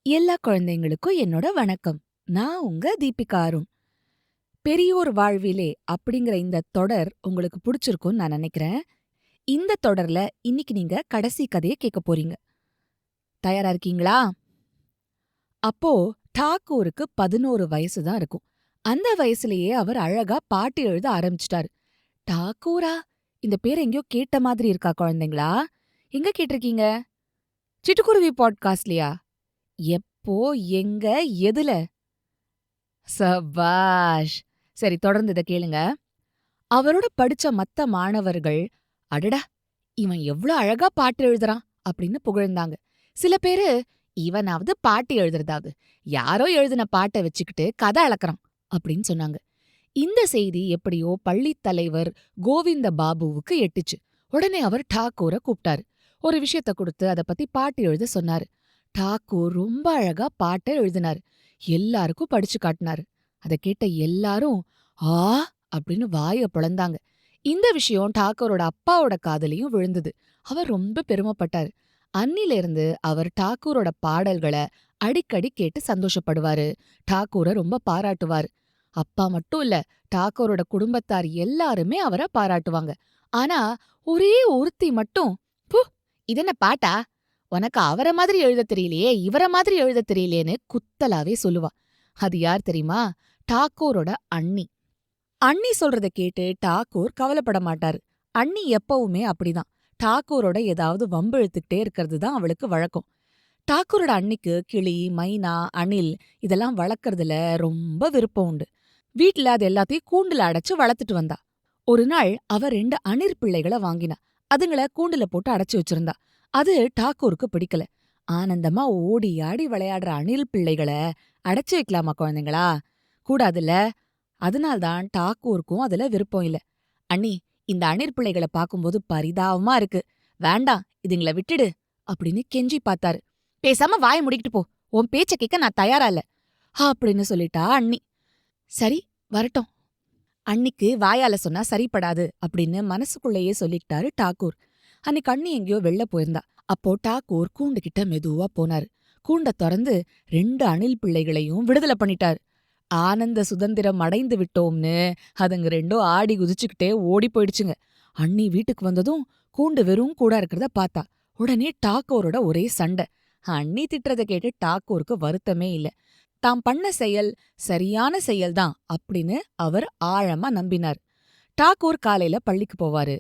எல்லா குழந்தைங்களுக்கும் என்னோட வணக்கம். நான் உங்க தீபிகா அருண். பெரியோர் வாழ்விலே அப்படிங்கிற இந்த தொடர் உங்களுக்கு பிடிச்சிருக்கும்னு நான் நினைக்கிறேன். இந்த தொடர்ல இன்னைக்கு நீங்க கடைசி கதைய கேட்க போறீங்க. தயாரா இருக்கீங்களா? அப்போ டாக்கூருக்கு 11 வயசு தான் இருக்கும். அந்த வயசுலயே அவர் அழகா பாட்டு எழுத ஆரம்பிச்சிட்டாரு. டாக்கூரா? இந்த பேர் எங்கேயோ கேட்ட மாதிரி இருக்கா குழந்தைங்களா? எங்க கேட்டிருக்கீங்க? சிட்டுக்குருவி பாட்காஸ்ட்லயா? எப்போ? எங்க? எதுல? சபாஷ்! சரி, தொடர்ந்து இத கேளுங்க. அவரோட படிச்ச மத்த மாணவர்கள், "அடடா! இவன் எவ்ளோ அழகா பாட்டு எழுதுறான்" அப்படின்னு புகழ்ந்தாங்க. சில பேரு, "இவனாவது பாட்டு எழுதுறதாவது, யாரோ எழுதின பாட்ட வச்சுக்கிட்டு கதை அளக்கறான்" அப்படின்னு சொன்னாங்க. இந்த செய்தி எப்படியோ பள்ளித் தலைவர் கோவிந்த பாபுவுக்கு எட்டுச்சு. உடனே அவர் டாக்கூர கூப்ட்டாரு. ஒரு விஷயத்த குடுத்து அத பத்தி பாட்டு எழுத சொன்னாரு. டாக்கூர் ரொம்ப அழகா பாட்ட எழுதினாரு. எல்லாருக்கும் படிச்சு காட்டினாரு. அத கேட்ட எல்லாரும் ஆ அப்படின்னு வாய பொளந்தாங்க. இந்த விஷயம் டாக்கூரோட அப்பாவோட காதுலயும் விழுந்தது. அவர் ரொம்ப பெருமைப்பட்டாரு. அன்னிலிருந்து அவர் டாக்கூரோட பாடல்கள அடிக்கடி கேட்டு சந்தோஷப்படுவாரு. டாக்கூர ரொம்ப பாராட்டுவாரு. அப்பா மட்டும் இல்ல, டாக்கூரோட குடும்பத்தார் எல்லாருமே அவர பாராட்டுவாங்க. ஆனா ஒரே ஒருத்தி மட்டும், "ப்பு, இதென்ன பாட்டா? உனக்கு அவர மாதிரி எழுதத் தெரியலையே, இவர மாதிரி எழுதத் தெரியலையேன்னு" குத்தலாவே சொல்லுவா. அது யார் தெரியுமா? டாக்கூரோட அண்ணி. அண்ணி சொல்றத கேட்டு டாக்கூர் கவலைப்பட மாட்டாரு. அண்ணி எப்பவுமே அப்படிதான். டாக்கூரோட ஏதாவது வம்பு இழுத்துக்கிட்டே இருக்கிறது தான் அவளுக்கு வழக்கம். டாக்கூரோட அண்ணிக்கு கிளி, மைனா, அணில் இதெல்லாம் வளர்க்கறதுல ரொம்ப விருப்பம் உண்டு. வீட்ல அது எல்லாத்தையும் கூண்டுல அடைச்சு வளர்த்துட்டு வந்தா. ஒரு நாள் அவ 2 அணிற் பிள்ளைகள வாங்கினா. அதுங்கள கூண்டுல போட்டு அடைச்சு வச்சிருந்தா. அது டாக்கூருக்கு பிடிக்கல. ஆனந்தமா ஓடி ஆடி விளையாடுற அணில் பிள்ளைகள அடைச்சு வைக்கலாமா குழந்தைங்களா? கூடாதுல்ல. அதனால்தான் டாக்கூருக்கும் அதுல விருப்பம் இல்ல. "அண்ணி, இந்த அணிற் பிள்ளைகள பாக்கும்போது பரிதாபமா இருக்கு. வேண்டாம், இதுங்கள விட்டுடு" அப்படின்னு கெஞ்சி பாத்தாரு. "பேசாம வாய மூடிக்கிட்டு போ. உன் பேச்ச கேட்க நான் தயாரா இல்ல" அப்படின்னு சொல்லிட்டா அண்ணி. "சரி, வரட்டும். அண்ணிக்கு வாயால சொன்னா சரிப்படாது" அப்படின்னு மனசுக்குள்ளேயே சொல்லிக்கிட்டாரு டாக்கூர். அன்னிக்கு அண்ணி எங்கேயோ வெளில போயிருந்தா. அப்போ டாக்கூர் கூண்டுகிட்ட மெதுவா போனாரு. கூண்ட தொறந்து 2 அணில் பிள்ளைகளையும் விடுதலை பண்ணிட்டாரு. ஆனந்த சுதந்திரம் அடைந்து விட்டோம்னு அதுங்க ரெண்டும் ஆடி குதிச்சுக்கிட்டே ஓடி போயிடுச்சுங்க. அண்ணி வீட்டுக்கு வந்ததும் கூண்டு வெறும் கூடா இருக்கிறத பார்த்தா. உடனே டாக்கூரோட ஒரே சண்டை. அண்ணி திட்டுறத கேட்டு டாக்கூருக்கு வருத்தமே இல்ல. தாம் பண்ண செயல் சரியான செயல்தான் அப்படின்னு அவர் ஆழமா நம்பினார். டாக்கூர் காலையில பள்ளிக்கு போவாரு.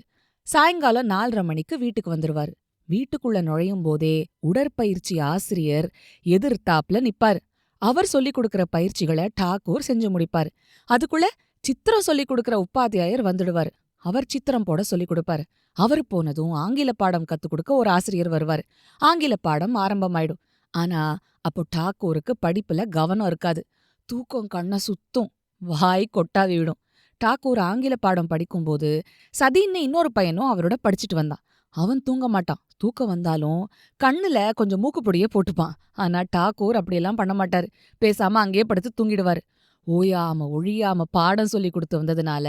சாயங்காலம் 4:30 மணிக்கு வீட்டுக்கு வந்துருவாரு. வீட்டுக்குள்ள நுழையும் போதே உடற்பயிற்சி ஆசிரியர் எதிர்த்தாப்புல நிப்பாரு. அவர் சொல்லிக் கொடுக்கிற பயிற்சிகள டாக்கூர் செஞ்சு முடிப்பாரு. அதுக்குள்ள சித்திரம் சொல்லிக் கொடுக்கிற உப்பாத்தியாயர் வந்துடுவாரு. அவர் சித்திரம் போட சொல்லிக் கொடுப்பாரு. அவர் போனதும் ஆங்கில பாடம் கத்துக் கொடுக்க ஒரு ஆசிரியர் வருவாரு. ஆங்கில பாடம் ஆரம்பமாயிடும். ஆனா அப்போ டாக்கூருக்கு படிப்புல கவனம் இருக்காது. தூக்கம் கண்ண சுத்தும். வாய் கொட்டாவி விடும். டாக்கூர் ஆங்கில பாடம் படிக்கும்போது சதீன்னு இன்னொரு பையனும் அவரோட படிச்சுட்டு வந்தான். அவன் தூங்க மாட்டான். தூக்கம் வந்தாலும் கண்ணுல கொஞ்சம் மூக்குப்பொடிய போட்டுப்பான். ஆனா டாக்கூர் அப்படியெல்லாம் பண்ண மாட்டாரு. பேசாம அங்கேயே படுத்து தூங்கிடுவாரு. ஓயாம ஒழியாம பாடம் சொல்லி கொடுத்து வந்ததுனால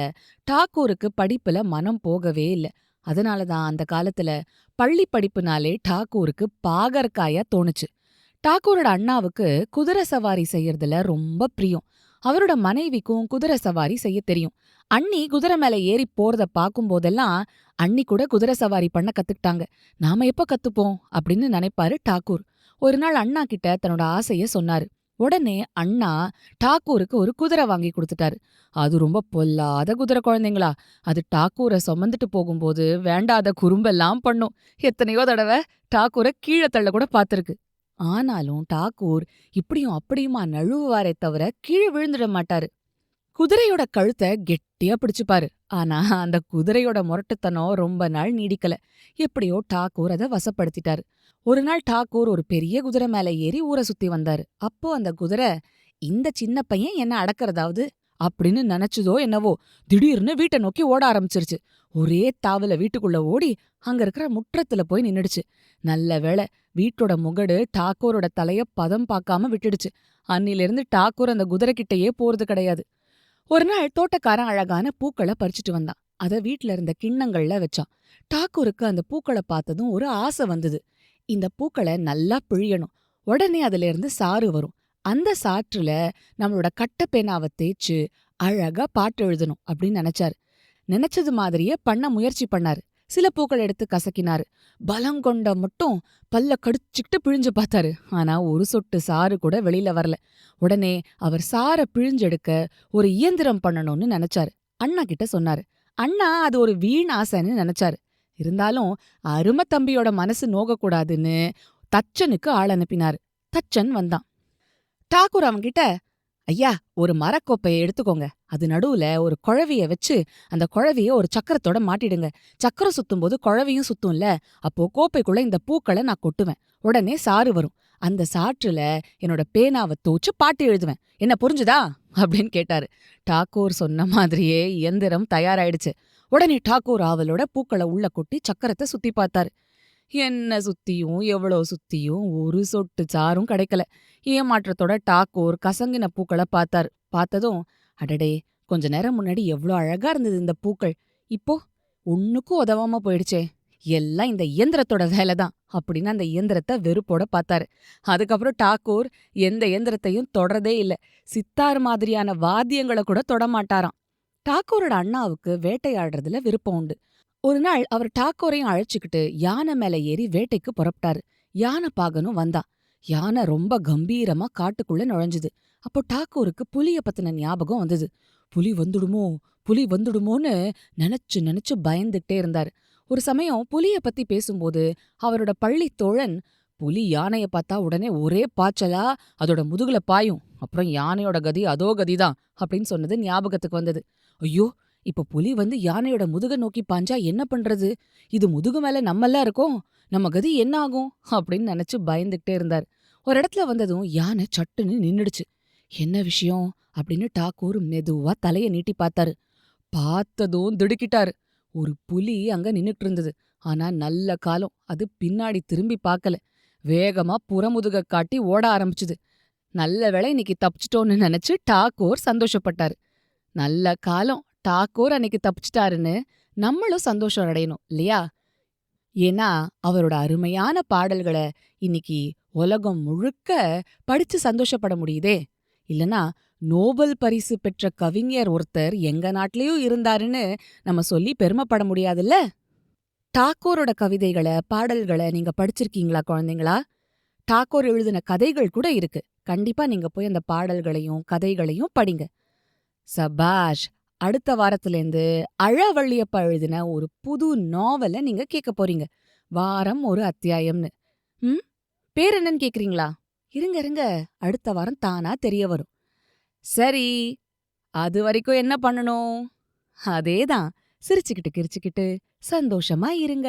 டாக்கூருக்கு படிப்புல மனம் போகவே இல்ல. அதனாலதான் அந்த காலத்துல பள்ளி படிப்புனாலே டாக்கூருக்கு பாகற்காயா தோணுச்சு. டாக்கூரோட அண்ணாவுக்கு குதிரை சவாரி செய்யறதுல ரொம்ப பிரியம். அவரோட மனைவிக்கும் குதிரை சவாரி செய்ய தெரியும். அண்ணி குதிரை மேல ஏறி போறத பாக்கும்போதெல்லாம் அண்ணி கூட குதிரை சவாரி பண்ண கத்துக்கிட்டாங்க. நாம எப்ப கத்துப்போம் அப்படின்னு நினைப்பாரு டாக்கூர். ஒரு நாள் அண்ணா கிட்ட தன்னோட ஆசைய சொன்னாரு. உடனே அண்ணா டாக்கூருக்கு ஒரு குதிரை வாங்கி கொடுத்துட்டாரு. அது ரொம்ப பொல்லாத குதிரை குழந்தைங்களா. அது டாக்கூரை சுமந்துட்டு போகும்போது வேண்டாத குறும்பெல்லாம் பண்ணும். எத்தனையோ தடவை டாக்கூரை கீழே தள்ள கூட பாத்திருக்கு. ஆனாலும் டாக்கூர் இப்படியும் அப்படியுமா நழுவுவாரே தவிர கீழே விழுந்துட மாட்டாரு. குதிரையோட கழுத்த கெட்டியா பிடிச்சுப்பாரு. ஆனா அந்த குதிரையோட முரட்டுத்தனம் ரொம்ப நாள் நீடிக்கல. எப்படியோ டாக்கூர் அதை வசப்படுத்திட்டாரு. ஒரு நாள் டாக்கூர் ஒரு பெரிய குதிரை மேல ஏறி ஊரை சுத்தி வந்தாரு. அப்போ அந்த குதிரை, இந்த சின்ன பையன் என்ன அடக்கறதாவது அப்படின்னு நினைச்சுதோ என்னவோ, திடீர்னு வீட்டை நோக்கி ஓட ஆரம்பிச்சிருச்சு. ஒரே தாவுல வீட்டுக்குள்ள ஓடி அங்க இருக்கிற முற்றத்துல போய் நின்னுடுச்சு. நல்ல வேளை, வீட்டோட முகடு டாக்கூரோட தலைய பதம் பார்க்காம விட்டுடுச்சு. அன்னிலிருந்து டாக்கூர் அந்த குதிரை கிட்டயே போறது கிடையாது. ஒரு நாள் தோட்டக்காரன் அழகான பூக்களை பறிச்சுட்டு வந்தான். அத வீட்ல இருந்த கிண்ணங்கள்ல வச்சான். டாக்கூருக்கு அந்த பூக்களை பார்த்ததும் ஒரு ஆசை வந்தது. இந்த பூக்களை நல்லா பிழியணும். உடனே அதுல இருந்து சாறு வரும். அந்த சாற்றுல நம்மளோட கட்ட பேனாவை தேய்ச்சு அழகா பாட்டு எழுதணும் அப்படின்னு நினைச்சாரு. நினைச்சது மாதிரியே பண்ண முயற்சி பண்ணாரு. சில பூக்கள் எடுத்து கசக்கினாரு. பலங்கொண்ட மட்டும் பல்ல கடிச்சுக்கிட்டு பிழிஞ்சு பார்த்தாரு. ஆனா ஒரு சொட்டு சாறு கூட வெளியில வரல. உடனே அவர் சார பிழிஞ்செடுக்க ஒரு இயந்திரம் பண்ணணும்னு நினைச்சாரு. அண்ணா கிட்ட சொன்னாரு. அண்ணா அது ஒரு வீண் ஆசைன்னு நினைச்சாரு. இருந்தாலும் அருமை தம்பியோட மனசு நோகக்கூடாதுன்னு தச்சனுக்கு ஆள் அனுப்பினாரு. தச்சன் வந்தான். டாக்கூர் அவன்கிட்ட, ஐயா, ஒரு மரக்கோப்பைய எடுத்துக்கோங்க. அது நடுவுல ஒரு குழவிய வச்சு அந்த குழவிய ஒரு சக்கரத்தோட மாட்டிடுங்க. சக்கரம் சுத்தும்போது குழவியும் சுத்தும்ல, அப்போ கோப்பைக்குள்ள இந்த பூக்களை நான் கொட்டுவேன். உடனே சாறு வரும். அந்த சாற்றுல என்னோட பேனாவை தோச்சு பாட்டு எழுதுவேன். என்ன புரிஞ்சுதா அப்படின்னு கேட்டாரு. டாக்கூர் சொன்ன மாதிரியே இயந்திரம் தயாராயிடுச்சு. உடனே டாக்கூர் ஆவலோட பூக்களை உள்ள கொட்டி சக்கரத்தை சுத்தி பார்த்தாரு. என்ன சுத்தியும் எவ்வளோ சுத்தியும் ஒரு சொட்டு சாரும் கிடைக்கல. ஏமாற்றத்தோட டாக்கூர் கசங்கின பூக்களை பார்த்தாரு. பார்த்ததும், அடடே, கொஞ்ச நேரம் முன்னாடி எவ்வளோ அழகா இருந்தது இந்த பூக்கள், இப்போ ஒண்ணுக்கும் உதவாம போயிடுச்சே, எல்லாம் இந்த இயந்திரத்தோட வேலைதான் அப்படின்னு அந்த இயந்திரத்தை வெறுப்போட பார்த்தாரு. அதுக்கப்புறம் டாக்கூர் எந்த இயந்திரத்தையும் தொடரதே இல்ல. சித்தார் மாதிரியான வாத்தியங்களை கூட தொடமாட்டாராம். டாக்கூரோட அண்ணாவுக்கு வேட்டையாடுறதுல விருப்பம் உண்டு. ஒரு நாள் அவர் டாக்கூரையும் அழைச்சுக்கிட்டு யானை மேல ஏறி வேட்டைக்கு புறப்பட்டாரு. யானை பாகனும் வந்தான். யானை ரொம்ப கம்பீரமா காட்டுக்குள்ள நுழைஞ்சுது. அப்போ டாக்கூருக்கு புலிய பத்தின ஞாபகம் வந்தது. புலி வந்துடுமோ புலி வந்துடுமோன்னு நினைச்சு நினைச்சு பயந்துகிட்டே இருந்தாரு. ஒரு சமயம் புலிய பத்தி பேசும்போது அவரோட பள்ளி தோழன், புலி யானைய பார்த்தா உடனே ஒரே பாய்ச்சலா அதோட முதுகுல பாயும், அப்புறம் யானையோட கதி அதோ கதிதான் அப்படின்னு சொன்னது ஞாபகத்துக்கு வந்தது. ஐயோ, இப்ப புலி வந்து யானையோட முதுக நோக்கி பாஞ்சா என்ன பண்றது? இது முதுகு மேல நம்மெல்லாம் இருக்கோம், நம்ம கதி என்ன ஆகும் அப்படின்னு நினைச்சு பயந்துகிட்டே இருந்தார். ஒரு இடத்துல வந்ததும் யானை சட்டுன்னு நின்னுடுச்சு. என்ன விஷயம் அப்படின்னு டாக்கூர் மெதுவா தலைய நீட்டி பார்த்தாரு. பார்த்ததும் திடுக்கிட்டாரு. ஒரு புலி அங்க நின்னுட்டு இருந்தது. ஆனா நல்ல காலம், அது பின்னாடி திரும்பி பார்க்கல. வேகமா புறமுதுக காட்டி ஓட ஆரம்பிச்சுது. நல்ல வேளை இன்னைக்கு தப்பிச்சிட்டோன்னு நினைச்சு டாக்கூர் சந்தோஷப்பட்டாரு. நல்ல காலம், டாக்கூர் அன்னைக்கு தப்பிச்சிட்டாருன்னு நம்மளும் சந்தோஷம் அடையணும் இல்லையா? ஏன்னா அவரோட அருமையான பாடல்களை இன்னைக்கு உலகம் முழுக்க படிச்சு சந்தோஷப்பட முடியுதே. இல்லனா நோபல் பரிசு பெற்ற கவிஞர் ஒருத்தர் எங்க நாட்டிலயும் இருந்தாருன்னு நம்ம சொல்லி பெருமைப்பட முடியாதுல்ல? டாக்கூரோட கவிதைகளை பாடல்களை நீங்க படிச்சிருக்கீங்களா குழந்தைங்களா? டாக்கூர் எழுதின கதைகள் கூட இருக்கு. கண்டிப்பா நீங்க போய் அந்த பாடல்களையும் கதைகளையும் படிங்க. சபாஷ்! அடுத்த வாரத்திலேருந்து அழவள்ளியப்பா எழுதின ஒரு புது நாவல நீங்க கேட்க போறீங்க. வாரம் ஒரு அத்தியாயம்னு. ம் பேர் என்னன்னு கேக்குறீங்களா? இருங்க இருங்க, அடுத்த வாரம் தானா தெரிய வரும். சரி, அது வரைக்கும் என்ன பண்ணணும்? அதேதான், சிரிச்சுக்கிட்டு கிரிச்சுக்கிட்டு சந்தோஷமா இருங்க.